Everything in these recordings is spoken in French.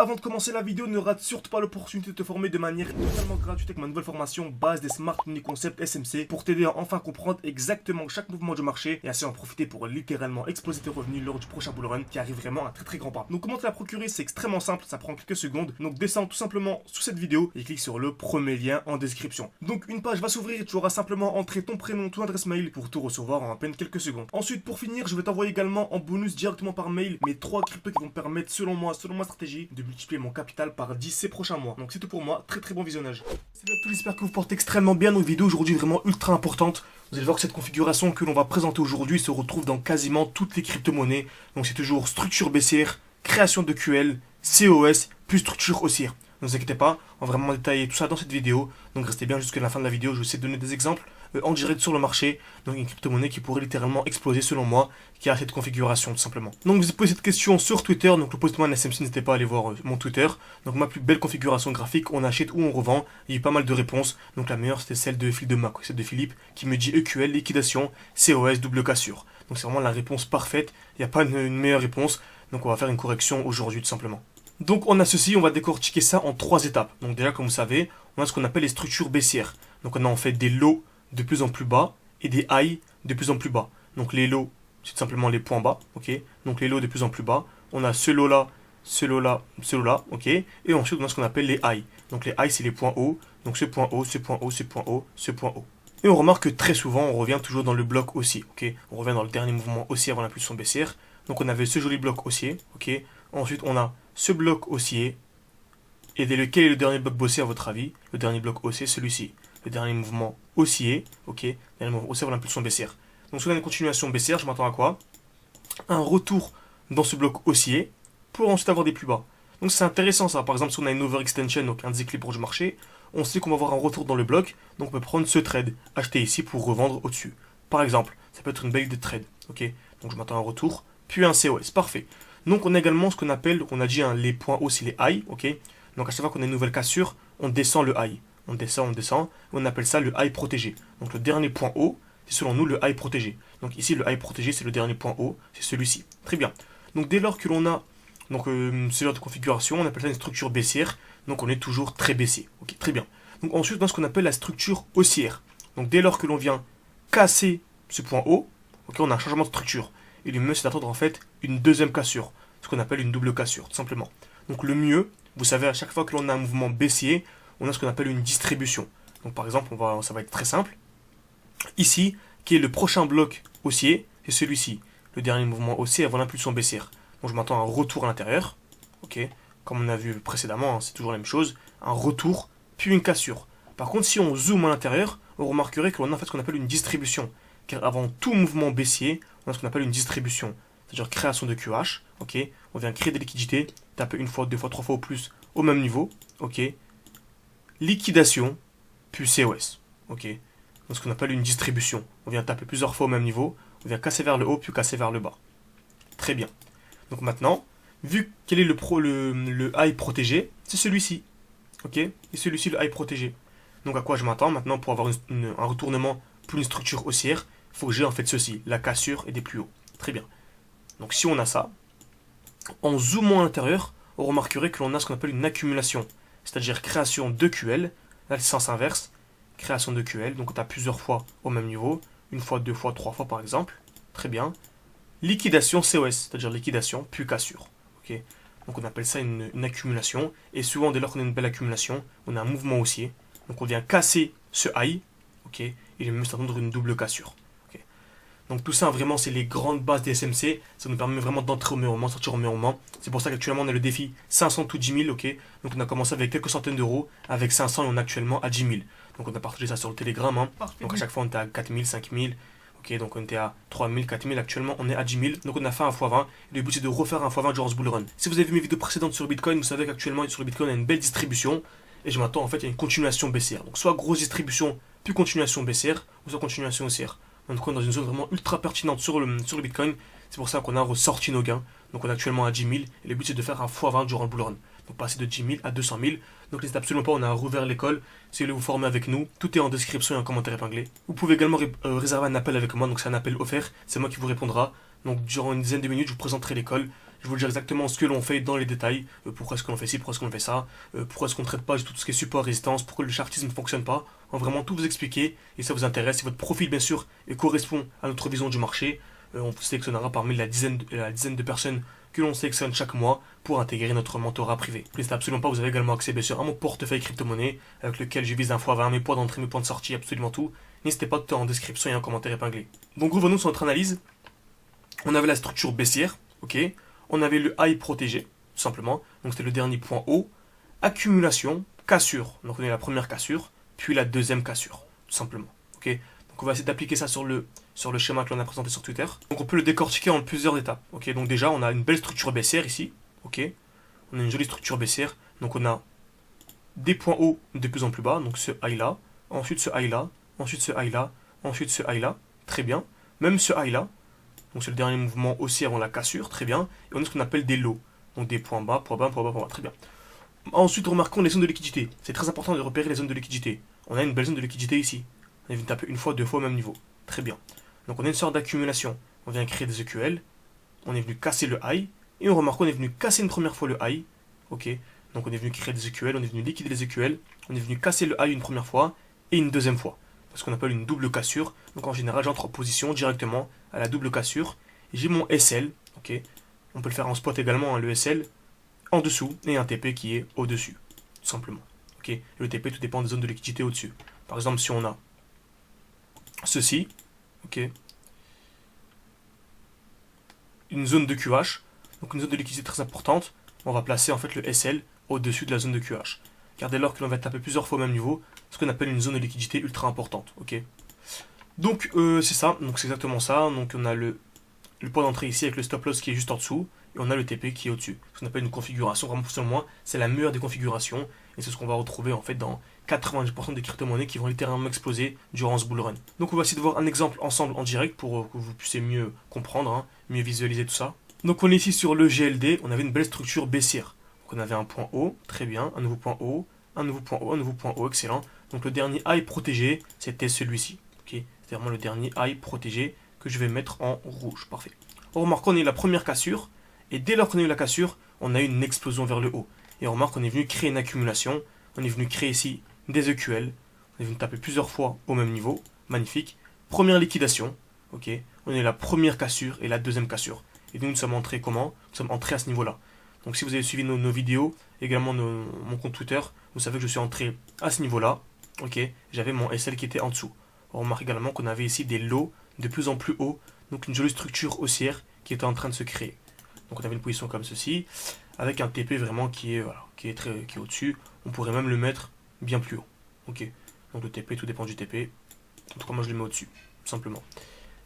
avant de commencer la vidéo, ne rate surtout pas l'opportunité de te former de manière totalement gratuite avec ma nouvelle formation base des Smart Money Concept SMC pour t'aider à enfin comprendre exactement chaque mouvement du marché et ainsi en profiter pour littéralement exploser tes revenus lors du prochain bull run qui arrive vraiment à un très grand pas. Donc comment te la procurer, c'est extrêmement simple, ça prend quelques secondes. Donc descends tout simplement sous cette vidéo et clique sur le premier lien en description. Donc une page va s'ouvrir et tu auras simplement entré ton prénom, ton adresse mail pour tout recevoir en à peine quelques secondes. Ensuite, pour finir, je vais t'envoyer également en bonus directement par mail mes 3 cryptos qui vont me permettre selon ma stratégie de multiplier mon capital par 10 ces prochains mois. Donc c'est tout pour moi, très bon visionnage. Salut à tous, j'espère que vous portez extrêmement bien. Notre vidéo aujourd'hui est vraiment ultra importante. Vous allez voir que cette configuration que l'on va présenter aujourd'hui se retrouve dans quasiment toutes les crypto-monnaies. Donc c'est toujours structure baissière, création de QL, COS, plus structure haussière. Ne vous inquiétez pas, on va vraiment détailler tout ça dans cette vidéo. Donc restez bien jusqu'à la fin de la vidéo, je vais essayer de donner des exemples en direct sur le marché. Donc une crypto-monnaie qui pourrait littéralement exploser selon moi, qui a cette configuration tout simplement. Donc vous avez posé cette question sur Twitter, donc le post-man SMC, n'hésitez pas à aller voir mon Twitter. Donc ma plus belle configuration graphique, on achète ou on revend. Il y a eu pas mal de réponses. Donc la meilleure c'était celle de celle de Philippe qui me dit EQL, liquidation, COS, double cassure. Donc c'est vraiment la réponse parfaite, il n'y a pas une meilleure réponse. Donc on va faire une correction aujourd'hui tout simplement. Donc on a ceci, on va décortiquer ça en 3 étapes. Donc déjà comme vous savez, on a ce qu'on appelle les structures baissières. Donc on a en fait des lows de plus en plus bas et des highs de plus en plus bas. Donc les lows, c'est tout simplement les points bas, ok. Donc les lows de plus en plus bas, on a ce low là, ce low là, ce low là, ok. Et ensuite on a ce qu'on appelle les highs. Donc les highs c'est les points hauts, donc ce point haut, ce point haut, ce point haut, ce point haut. Et on remarque que très souvent on revient toujours dans le bloc haussier, ok. On revient dans le dernier mouvement haussier avant l'impulsion baissière. Donc on avait ce joli bloc haussier, ok. Ensuite on a ce bloc haussier. Et lequel est le dernier bloc haussier à votre avis? Le dernier bloc haussier, celui-ci. Le dernier mouvement haussier, ok. Le dernier mouvement haussier avant l'impulsion baissière. Donc si on a une continuation baissière, je m'attends à quoi? Un retour dans ce bloc haussier pour ensuite avoir des plus bas. Donc c'est intéressant ça. Par exemple, si on a une overextension, donc un déséquilibre du marché, on sait qu'on va avoir un retour dans le bloc. Donc on peut prendre ce trade, acheter ici pour revendre au-dessus. Par exemple, ça peut être une belle idée de trade, ok. Donc je m'attends à un retour, puis un COS, parfait. Donc on a également ce qu'on appelle, on a dit les points hauts, c'est les highs, ok. Donc à chaque fois qu'on a une nouvelle cassure, on descend le high. On descend, on appelle ça le high protégé. Donc le dernier point haut, c'est selon nous le high protégé. Donc ici le high protégé, c'est le dernier point haut, c'est celui-ci. Très bien. Donc dès lors que l'on a ce genre de configuration, on appelle ça une structure baissière. Donc on est toujours très baissier. Ok, très bien. Donc ensuite on a ce qu'on appelle la structure haussière. Donc dès lors que l'on vient casser ce point haut, ok, on a un changement de structure. Et le mieux c'est d'attendre en fait une deuxième cassure, ce qu'on appelle une double cassure, tout simplement. Donc le mieux, vous savez, à chaque fois que l'on a un mouvement baissier, on a ce qu'on appelle une distribution. Donc par exemple, ça va être très simple. Ici, qui est le prochain bloc haussier, c'est celui-ci. Le dernier mouvement haussier avant l'impulsion baissière. Donc je m'attends à un retour à l'intérieur. Ok, comme on a vu précédemment, hein, c'est toujours la même chose. Un retour, puis une cassure. Par contre, si on zoome à l'intérieur, on remarquerait que l'on a en fait ce qu'on appelle une distribution. Car avant tout mouvement baissier, on a ce qu'on appelle une distribution. C'est-à-dire création de QH. Ok, on vient créer des liquidités, taper une fois, deux fois, trois fois au plus au même niveau. Ok, liquidation, puis COS. Ok, donc ce qu'on appelle une distribution. On vient taper plusieurs fois au même niveau, on vient casser vers le haut, puis casser vers le bas. Très bien. Donc maintenant, vu quel est le high protégé, c'est celui-ci. Ok, et celui-ci le high protégé. Donc à quoi je m'attends maintenant pour avoir un retournement pour une structure haussière? Il faut que j'ai en fait ceci, la cassure et des plus hauts. Très bien. Donc si on a ça, en zoomant à l'intérieur, on remarquerait que l'on a ce qu'on appelle une accumulation. C'est-à-dire création de QL, là le sens inverse, création de QL, donc on a plusieurs fois au même niveau, une fois, deux fois, trois fois par exemple. Très bien. Liquidation COS, c'est-à-dire liquidation puis cassure. Okay. Donc on appelle ça une accumulation, et souvent dès lors qu'on a une belle accumulation, on a un mouvement haussier. Donc on vient casser ce high, ok, et il me attendre une double cassure. Okay. Donc tout ça vraiment c'est les grandes bases des SMC, ça nous permet vraiment d'entrer au meilleur moment, sortir au meilleur moment. C'est pour ça qu'actuellement on a le défi 500 ou 10 000, ok. Donc on a commencé avec quelques centaines d'euros, avec 500 et on est actuellement à 10 000. Donc on a partagé ça sur le Telegram, hein. Donc à chaque fois on était à 4 000, 5 000, ok, donc on était à 3 000, 4 000, actuellement on est à 10 000. Donc on a fait un x20, le but c'est de refaire un x20 durant ce bull run. Si vous avez vu mes vidéos précédentes sur Bitcoin, vous savez qu'actuellement sur le Bitcoin on a une belle distribution. Et je m'attends en fait à une continuation baissière. Donc soit grosse distribution, puis continuation baissière, ou soit continuation haussière. Donc on est dans une zone vraiment ultra pertinente sur le Bitcoin. C'est pour ça qu'on a ressorti nos gains. Donc on est actuellement à 10 000. Et le but c'est de faire un x20 durant le bull run. Donc passer de 10 000 à 200 000. Donc n'hésitez absolument pas, on a rouvert l'école. Si vous voulez vous former avec nous, tout est en description et en commentaire épinglé. Vous pouvez également réserver un appel avec moi. Donc c'est un appel offert. C'est moi qui vous répondra. Donc durant une dizaine de minutes, je vous présenterai l'école. Je vais vous dire exactement ce que l'on fait dans les détails, pourquoi est-ce que l'on fait ci, pourquoi est-ce qu'on fait ça, pourquoi est-ce qu'on ne traite pas de tout ce qui est support résistance, pourquoi le chartisme ne fonctionne pas. On va vraiment tout vous expliquer et ça vous intéresse. Si votre profil bien sûr correspond à notre vision du marché, on vous sélectionnera parmi la dizaine de personnes que l'on sélectionne chaque mois pour intégrer notre mentorat privé. N'hésitez absolument pas, vous avez également accès bien sûr à mon portefeuille crypto-monnaie avec lequel je vise info à mes points d'entrée, mes points de sortie, absolument tout. N'hésitez pas, tout est en description et en commentaire épinglé. Donc revenons sur notre analyse. On avait la structure baissière, ok. On avait le high protégé, tout simplement. Donc c'était le dernier point haut. Accumulation, cassure. Donc on a la première cassure, puis la deuxième cassure, tout simplement. Ok. Donc on va essayer d'appliquer ça sur le schéma que l'on a présenté sur Twitter. Donc on peut le décortiquer en plusieurs étapes. Ok. Donc déjà on a une belle structure baissière ici. Ok. On a une jolie structure baissière. Donc on a des points hauts de plus en plus bas. Donc ce high là, ensuite ce high là, ensuite ce high là, ensuite ce high là. Très bien. Même ce high là. Donc c'est le dernier mouvement aussi avant la cassure, très bien. Et on a ce qu'on appelle des lows. Donc des points bas, points bas, points bas, points bas, très bien. Ensuite, remarquons les zones de liquidité. C'est très important de repérer les zones de liquidité. On a une belle zone de liquidité ici. On vient taper une fois, deux fois au même niveau. Très bien. Donc on a une sorte d'accumulation. On vient créer des EQL. On est venu casser le high. Et on remarque qu'on est venu casser une première fois le high. Ok. Donc on est venu créer des EQL, on est venu liquider les EQL. On est venu casser le high une première fois et une deuxième fois. Ce qu'on appelle une double cassure. Donc en général, j'entre en position directement à la double cassure. J'ai mon SL, ok. On peut le faire en spot également, hein, le SL, en dessous, et un TP qui est au-dessus, tout simplement. Ok. Et le TP, tout dépend des zones de liquidité au-dessus. Par exemple, si on a ceci, ok, une zone de QH, donc une zone de liquidité très importante, on va placer en fait le SL au-dessus de la zone de QH. Car dès lors que l'on va taper plusieurs fois au même niveau, ce qu'on appelle une zone de liquidité ultra importante, ok. Donc c'est ça, donc c'est exactement ça. Donc on a le point d'entrée ici avec le stop loss qui est juste en dessous, et on a le TP qui est au-dessus. Ce qu'on appelle une configuration, vraiment selon moi, c'est la meilleure des configurations, et c'est ce qu'on va retrouver en fait dans 90% des crypto-monnaies qui vont littéralement exploser durant ce bull run. Donc on va essayer de voir un exemple ensemble en direct pour que vous puissiez mieux comprendre, hein, mieux visualiser tout ça. Donc on est ici sur le GLD, on avait une belle structure baissière. Donc on avait un point haut, très bien, un nouveau point haut, un nouveau point haut, un nouveau point haut, excellent. Donc le dernier high protégé, c'était celui-ci. Okay, c'est vraiment le dernier high protégé que je vais mettre en rouge. Parfait. On remarque qu'on a eu la première cassure, et dès lors qu'on a eu la cassure, on a eu une explosion vers le haut. Et on remarque qu'on est venu créer une accumulation, on est venu créer ici des EQL, on est venu taper plusieurs fois au même niveau, magnifique. Première liquidation, ok, on a eu la première cassure et la deuxième cassure. Et nous sommes entrés comment? Nous sommes entrés à ce niveau-là. Donc si vous avez suivi nos vidéos, également mon compte Twitter, vous savez que je suis entré à ce niveau-là, ok, j'avais mon SL qui était en dessous. On remarque également qu'on avait ici des lows de plus en plus hauts, donc une jolie structure haussière qui était en train de se créer. Donc on avait une position comme ceci, avec un TP vraiment qui est au-dessus. On pourrait même le mettre bien plus haut. Ok. Donc le TP, tout dépend du TP. En tout cas, moi je le mets au-dessus, simplement.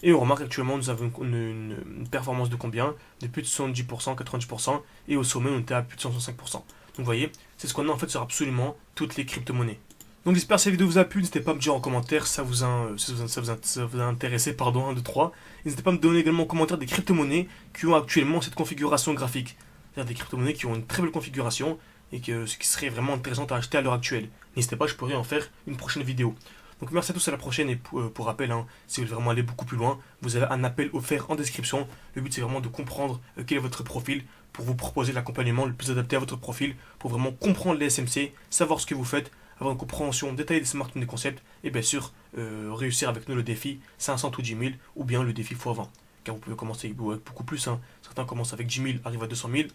Et on remarque actuellement nous avons une performance de combien? De plus de 70%, 90%, et au sommet on était à plus de 165%. Donc vous voyez, c'est ce qu'on a en fait sur absolument toutes les crypto-monnaies. Donc j'espère que cette vidéo vous a plu, n'hésitez pas à me dire en commentaire si ça vous a intéressé, pardon, 1, 2, 3. N'hésitez pas à me donner également en commentaire des crypto-monnaies qui ont actuellement cette configuration graphique. C'est-à-dire des crypto-monnaies qui ont une très belle configuration et ce qui serait vraiment intéressant à acheter à l'heure actuelle. N'hésitez pas, je pourrais en faire une prochaine vidéo. Donc merci à tous, à la prochaine, et pour rappel, hein, si vous voulez vraiment aller beaucoup plus loin, vous avez un appel offert en description. Le but c'est vraiment de comprendre quel est votre profil pour vous proposer l'accompagnement le plus adapté à votre profil, pour vraiment comprendre les SMC, savoir ce que vous faites, avoir une compréhension détaillée des smart des concepts, et bien sûr réussir avec nous le défi 500 ou 10 000 ou bien le défi x20. Car vous pouvez commencer avec beaucoup plus, hein. Certains commencent avec 10 000, arrivent à 200 000,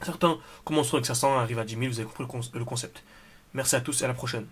certains commenceront avec 500, arrivent à 10 000, vous avez compris le concept. Merci à tous et à la prochaine.